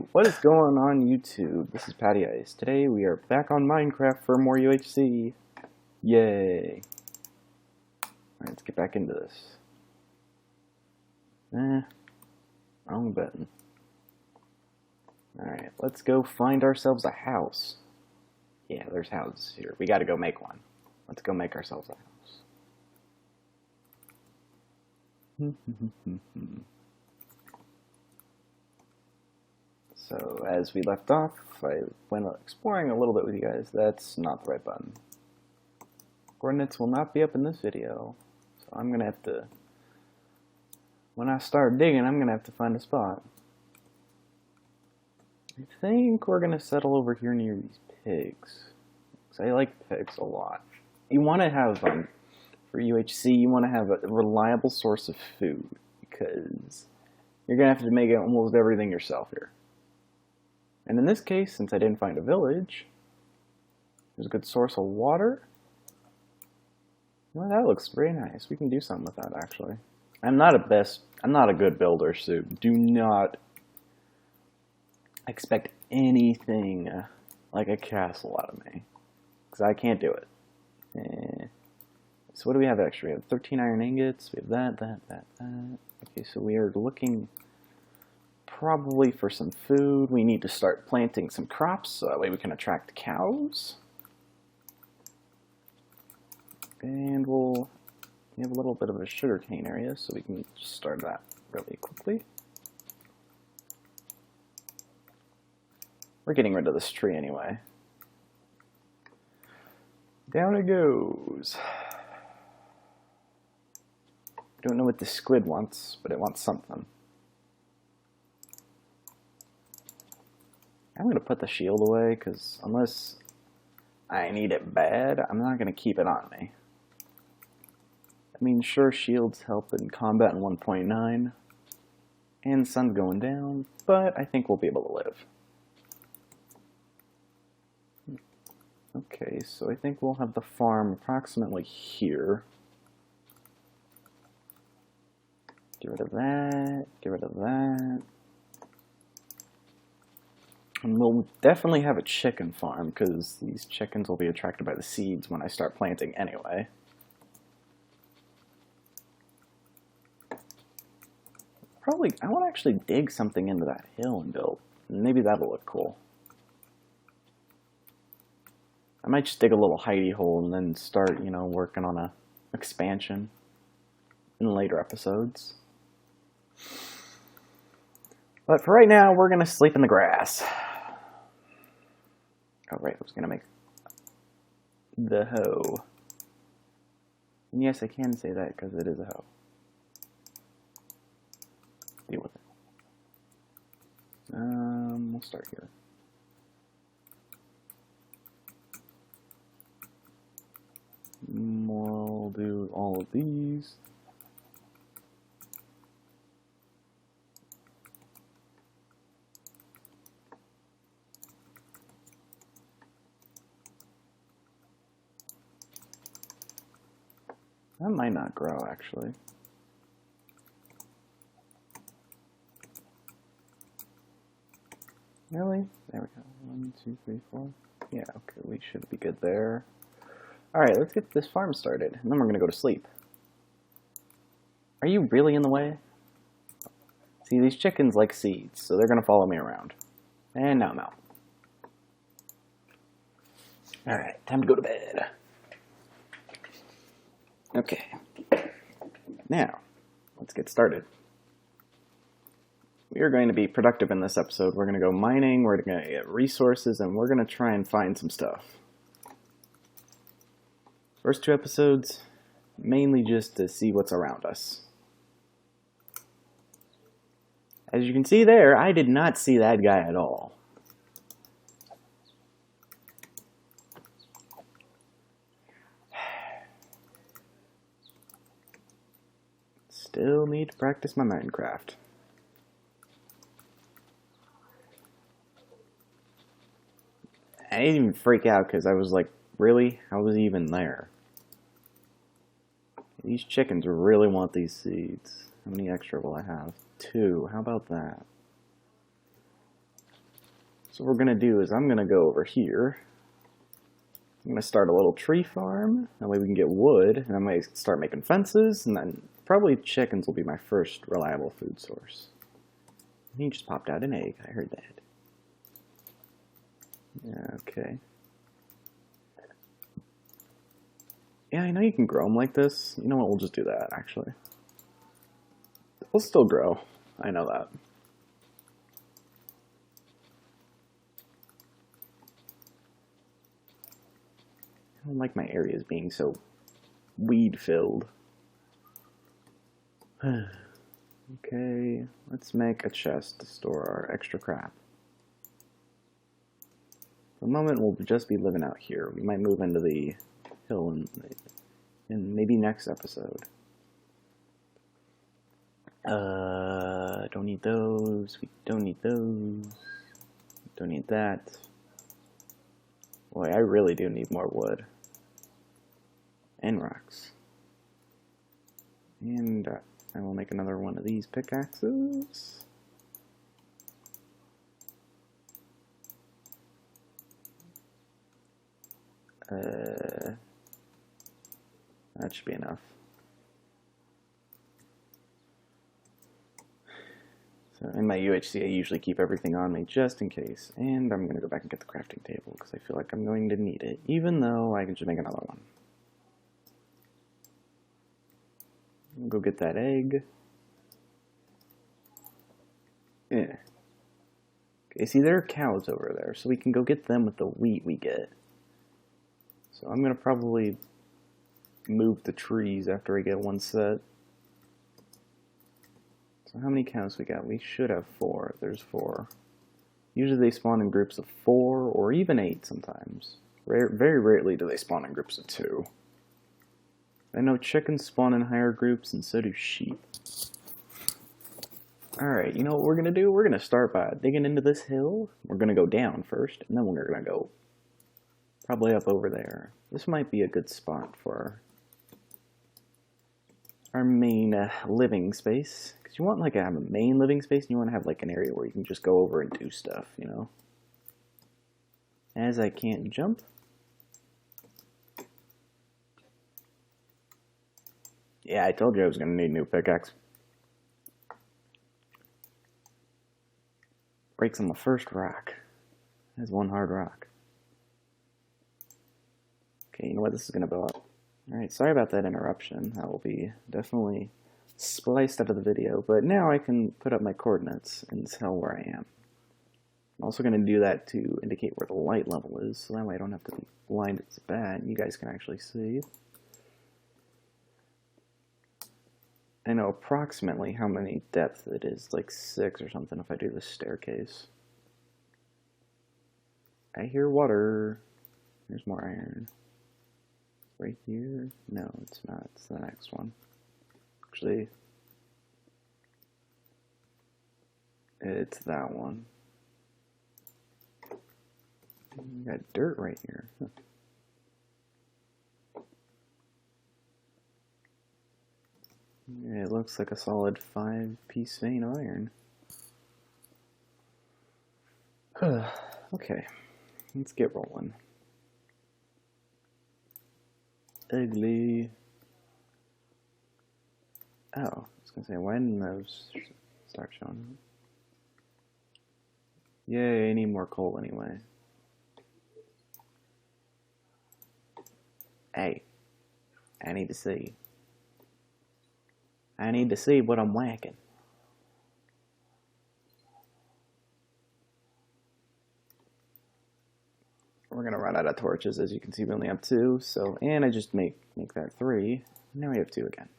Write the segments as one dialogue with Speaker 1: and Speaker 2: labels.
Speaker 1: What is going on YouTube? This is Patty Ice. Today we are back on Minecraft for more UHC. Yay. Alright, let's get back into this. Wrong button. Alright, let's go find ourselves a house. Yeah, there's houses here. We gotta go make one. Let's go make ourselves a house. So, as we left off, I went exploring a little bit with you guys. That's not the right button. Coordinates will not be up in this video. So I'm going to have to, when I start digging, I'm going to have to find a spot. I think we're going to settle over here near these pigs. Because I like pigs a lot. You want to have, for UHC, you want to have a reliable source of food. Because you're going to have to make almost everything yourself here. And in this case, since I didn't find a village, there's a good source of water. Well, that looks very nice. We can do something with that, actually. I'm not a good builder, so do not expect anything like a castle out of me. Because I can't do it. So what do we have extra? We have 13 iron ingots. We have that. Okay, so we are looking probably for some food. We need to start planting some crops so that way we can attract cows. And we have a little bit of a sugarcane area, so we can just start that really quickly. We're getting rid of this tree anyway. Down it goes. Don't know what the squid wants, but it wants something. I'm going to put the shield away, because unless I need it bad, I'm not going to keep it on me. I mean, sure, shields help in combat in 1.9, and sun's going down, but I think we'll be able to live. Okay, so I think we'll have the farm approximately here. Get rid of that, get rid of that. And we'll definitely have a chicken farm, because these chickens will be attracted by the seeds when I start planting anyway. I want to actually dig something into that hill and build. Maybe that'll look cool. I might just dig a little hidey hole and then start, working on a expansion in later episodes. But for right now, we're going to sleep in the grass. Oh, right, I was going to make the hoe. And yes, I can say that because it is a hoe. Deal with it. We'll start here. We'll do all of these. That might not grow, actually. Really? There we go. 1, 2, 3, 4. Yeah, okay, we should be good there. Alright, let's get this farm started, and then we're going to go to sleep. Are you really in the way? See, these chickens like seeds, so they're going to follow me around. And now I'm out. Alright, time to go to bed. Okay, now, let's get started. We are going to be productive in this episode. We're going to go mining, we're going to get resources, and we're going to try and find some stuff. First 2 episodes, mainly just to see what's around us. As you can see there, I did not see that guy at all. Still need to practice my Minecraft. I didn't even freak out because I was like, really? How was he even there? These chickens really want these seeds. How many extra will I have? 2. How about that? So what we're going to do is I'm going to go over here. I'm going to start a little tree farm. That way we can get wood, and I might start making fences, and then probably chickens will be my first reliable food source. He just popped out an egg. I heard that. Yeah, okay. Yeah, I know you can grow them like this. You know what? We'll just do that, actually. They'll still grow. I know that. I don't like my areas being so weed-filled. Okay, let's make a chest to store our extra crap. For the moment, we'll just be living out here. We might move into the hill in maybe next episode. Don't need those. We don't need those. Don't need that. Boy, I really do need more wood. And rocks. And I will make another one of these pickaxes. That should be enough. So in my UHC, I usually keep everything on me just in case. And I'm going to go back and get the crafting table because I feel like I'm going to need it, even though I can just make another one. I'll go get that egg. Yeah. Okay, see, there are cows over there, so we can go get them with the wheat we get. So I'm going to probably move the trees after I get one set. So how many cows we got? We should have 4. There's 4. Usually they spawn in groups of 4 or even 8 sometimes. Very rarely do they spawn in groups of 2. I know chickens spawn in higher groups, and so do sheep. Alright, you know what we're going to do? We're going to start by digging into this hill. We're going to go down first, and then we're going to go probably up over there. This might be a good spot for our main living space. Because you want like have a main living space, and you want to have like an area where you can just go over and do stuff, you know? As I can't jump. Yeah, I told you I was going to need a new pickaxe. Breaks on the first rock. That's one hard rock. Okay, you know what? This is going to blow up. Alright, sorry about that interruption. That will be definitely spliced out of the video. But now I can put up my coordinates and tell where I am. I'm also going to do that to indicate where the light level is. So that way I don't have to be blind as bad. You guys can actually see. I know approximately how many depth it is, like 6 or something if I do this staircase. I hear water. There's more iron. Right here? No, it's not. It's the next one. Actually, it's that one. We got dirt right here. Huh. It looks like a solid 5-piece vein of iron. Okay, let's get rolling. Ugly. Oh, I was gonna say, why didn't those start showing? Yay, I need more coal anyway. Hey, I need to see. I need to see what I'm whacking. We're gonna run out of torches, as you can see we only have 2, so, and I just make that 3. Now we have 2 again.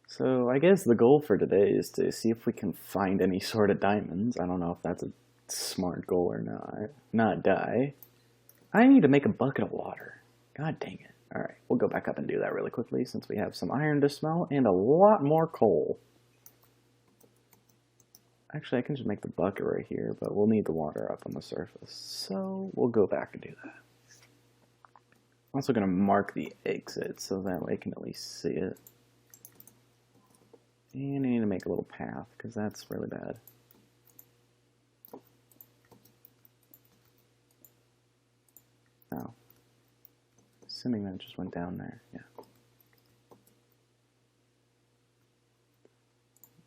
Speaker 1: So I guess the goal for today is to see if we can find any sort of diamonds. I don't know if that's a smart goal or not. Not die. I need to make a bucket of water. God dang it. Alright, we'll go back up and do that really quickly since we have some iron to smelt and a lot more coal. Actually, I can just make the bucket right here, but we'll need the water up on the surface. So we'll go back and do that. I'm also going to mark the exit so that way I can at least see it. And I need to make a little path because that's really bad. assuming that it just went down there. Yeah.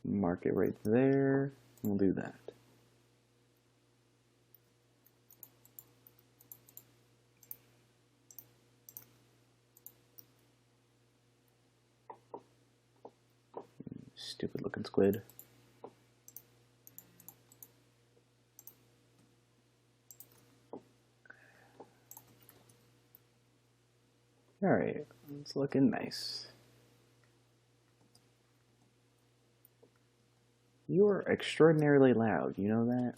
Speaker 1: Mark it right there. We'll do that. Stupid looking squid. Alright, it's looking nice. You are extraordinarily loud, you know that?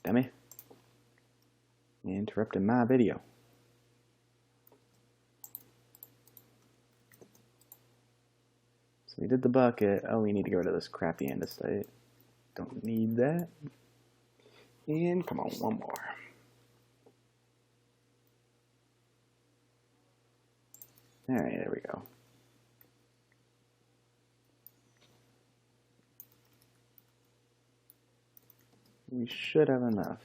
Speaker 1: Dummy. You interrupted my video. So we did the bucket. Oh, we need to go to this crappy andesite. Don't need that. And come on, one more. Alright, there we go. We should have enough.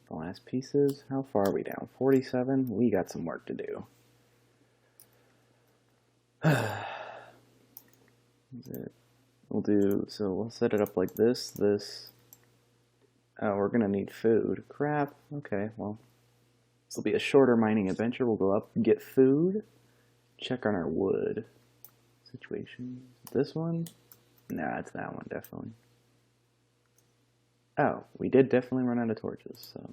Speaker 1: The last pieces, how far are we down? 47? We got some work to do. We'll set it up like this. Oh, we're gonna need food. Crap. Okay, well. This will be a shorter mining adventure. We'll go up, get food, check on our wood situation. This one? Nah, it's that one, definitely. Oh, we did definitely run out of torches, so.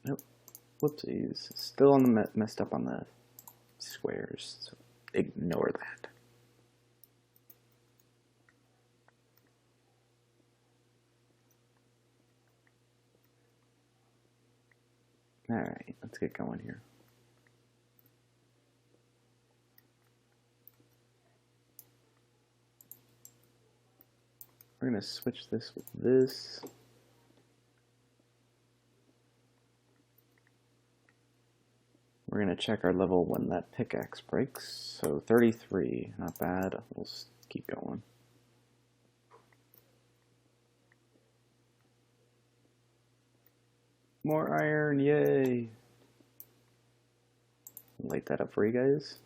Speaker 1: Nope. Whoopsies. Still on the messed up on the squares, so ignore that. Alright, let's get going here. We're going to switch this with this. We're going to check our level when that pickaxe breaks. So 33, not bad. We'll keep going. More iron, yay! Light that up for you guys.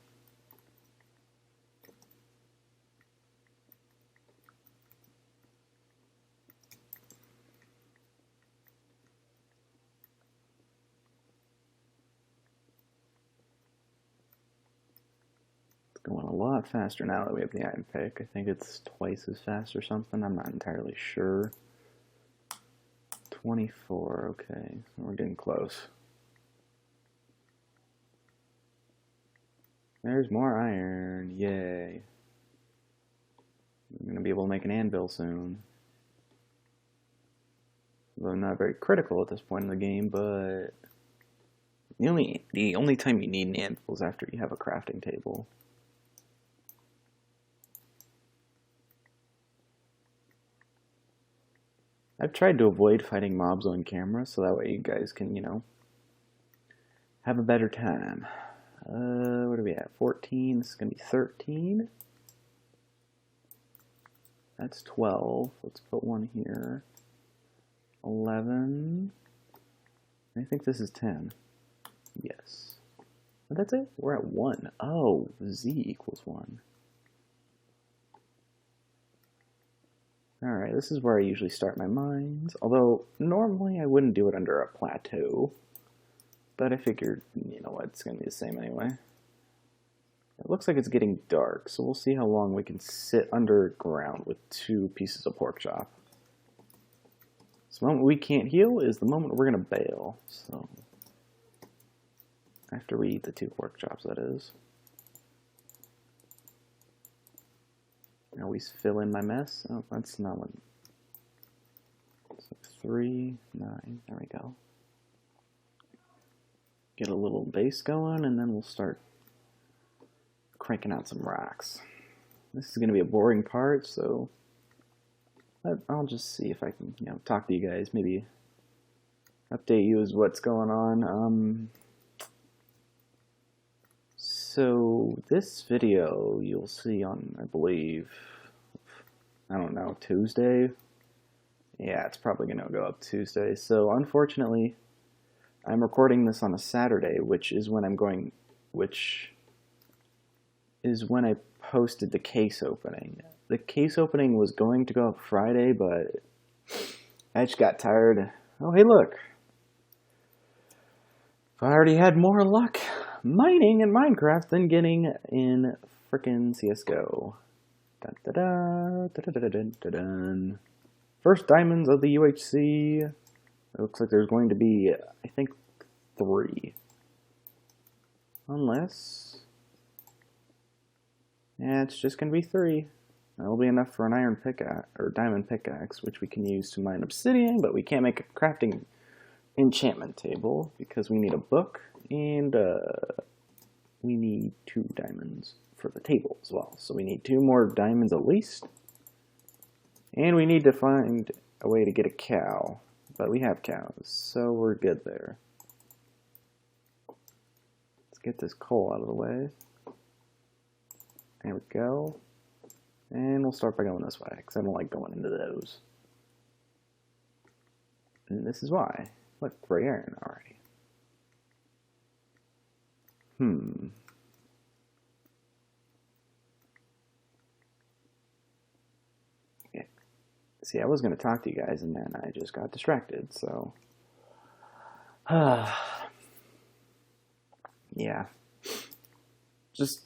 Speaker 1: It's going a lot faster now that we have the iron pick. I think it's twice as fast or something. I'm not entirely sure. 24, okay, so we're getting close. There's more iron, yay. I'm going to be able to make an anvil soon. Though not very critical at this point in the game, but the only time you need an anvil is after you have a crafting table. I've tried to avoid fighting mobs on camera, so that way you guys can, you know, have a better time. What are we at? 14. This is going to be 13. That's 12. Let's put one here. 11. I think this is 10. Yes. But that's it. We're at 1. Oh, Z equals 1. Alright, this is where I usually start my mines, although normally I wouldn't do it under a plateau, but I figured, you know what, it's going to be the same anyway. It looks like it's getting dark, so we'll see how long we can sit underground with 2 pieces of pork chop. So the moment we can't heal is the moment we're going to bail, so after we eat the 2 pork chops, that is. I always fill in my mess. Oh, that's not one. So 3, 9, there we go. Get a little base going, and then we'll start cranking out some rocks. This is going to be a boring part, so I'll just see if I can, you know, talk to you guys maybe update you is what's going on. So this video you'll see on, I believe, I don't know, Tuesday? Yeah, it's probably going to go up Tuesday. So unfortunately, I'm recording this on a Saturday, which is when I posted the case opening. The case opening was going to go up Friday, but I just got tired. Oh, hey, look. I already had more luck mining in Minecraft than getting in frickin' CSGO. Dun, da, da, da, da, da, da, da, da. First diamonds of the UHC. It looks like there's going to be, I think, 3. Unless... yeah, it's just going to be 3. That'll be enough for an iron pickaxe, or diamond pickaxe, which we can use to mine obsidian, but we can't make a crafting enchantment table because we need a book, and we need 2 diamonds for the table as well. So we need 2 more diamonds at least. And we need to find a way to get a cow, but we have cows, so we're good there. Let's get this coal out of the way. There we go. And we'll start by going this way, because I don't like going into those. And this is why. Look, 3 iron already. Yeah. See, I was going to talk to you guys, and then I just got distracted, so... yeah. Just...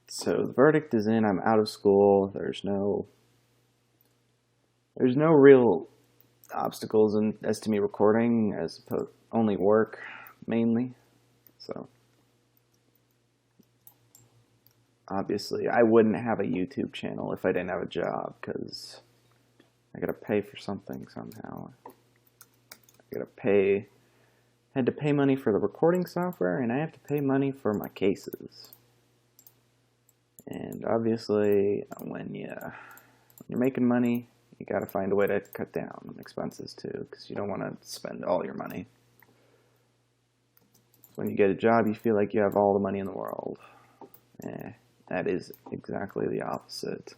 Speaker 1: so the verdict is in. I'm out of school. There's no real obstacles as to me recording, as opposed only work mainly. So obviously I wouldn't have a YouTube channel if I didn't have a job, because I gotta pay for something somehow. Had to pay money for the recording software, and I have to pay money for my cases. And obviously, when you're making money, you gotta find a way to cut down on expenses too, because you don't want to spend all your money. When you get a job, you feel like you have all the money in the world. That is exactly the opposite.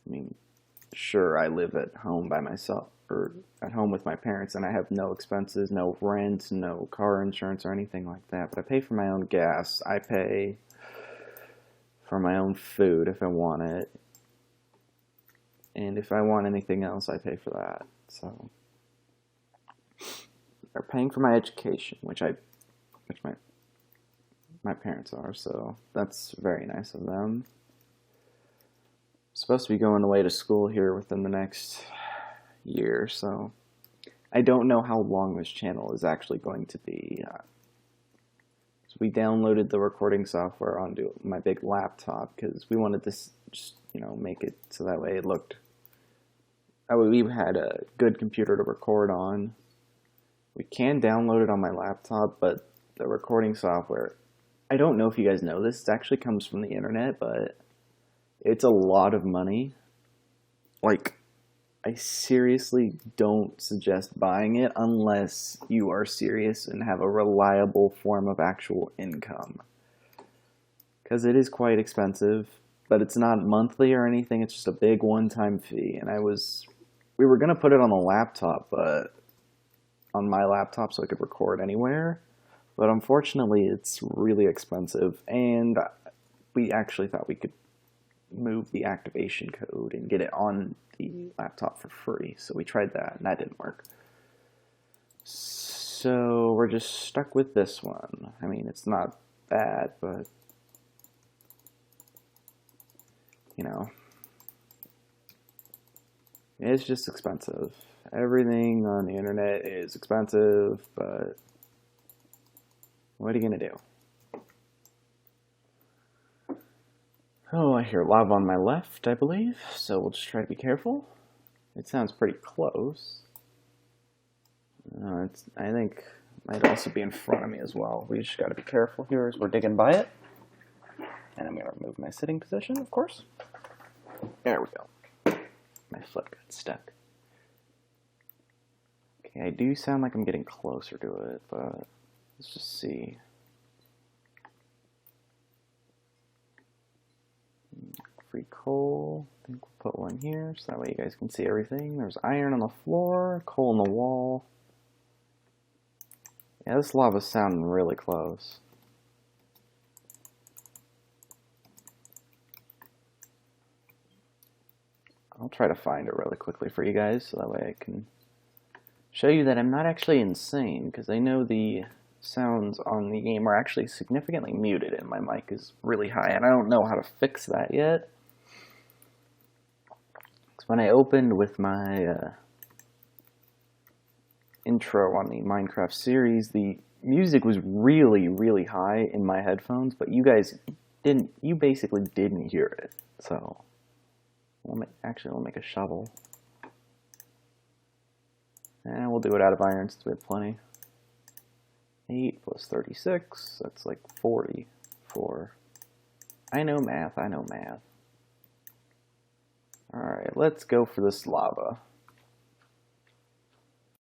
Speaker 1: I mean, sure, I live at home by myself, or at home with my parents, and I have no expenses, no rent, no car insurance or anything like that, but I pay for my own gas. I pay for my own food if I want it, and if I want anything else, I pay for that. So they're paying for my education, which my parents are, so that's very nice of them. I'm supposed to be going away to school here within the next year, so I don't know how long this channel is actually going to be. So we downloaded the recording software onto my big laptop because we wanted to just, make it so that way it looked... we had a good computer to record on. We can download it on my laptop, but the recording software, I don't know if you guys know this, it actually comes from the internet, but it's a lot of money. Like, I seriously don't suggest buying it unless you are serious and have a reliable form of actual income. Because it is quite expensive, but it's not monthly or anything, it's just a big one-time fee. And we were going to put it on the laptop, but on my laptop so I could record anywhere. But unfortunately, it's really expensive, and we actually thought we could move the activation code and get it on the laptop for free. So we tried that, and that didn't work. So we're just stuck with this one. I mean, it's not bad, but it's just expensive. Everything on the internet is expensive, but what are you gonna do? Oh, I hear lava on my left, I believe, so we'll just try to be careful. It sounds pretty close. I think it might also be in front of me as well. We just gotta be careful here as we're digging by it. And I'm going to remove my sitting position, of course. There we go. My foot got stuck. Okay, I do sound like I'm getting closer to it, but let's just see. Free coal. I think we'll put one here, so that way you guys can see everything. There's iron on the floor, coal on the wall. Yeah, this lava's sounding really close. I'll try to find it really quickly for you guys, so that way I can show you that I'm not actually insane, because I know the sounds on the game are actually significantly muted and my mic is really high, and I don't know how to fix that yet. Because when I opened with my intro on the Minecraft series, the music was really, really high in my headphones, but you guys didn't, you basically didn't hear it. So, we'll make a shovel. And we'll do it out of iron since we have plenty. 8 plus 36, that's like 44. I know math, I know math. Alright, let's go for this lava.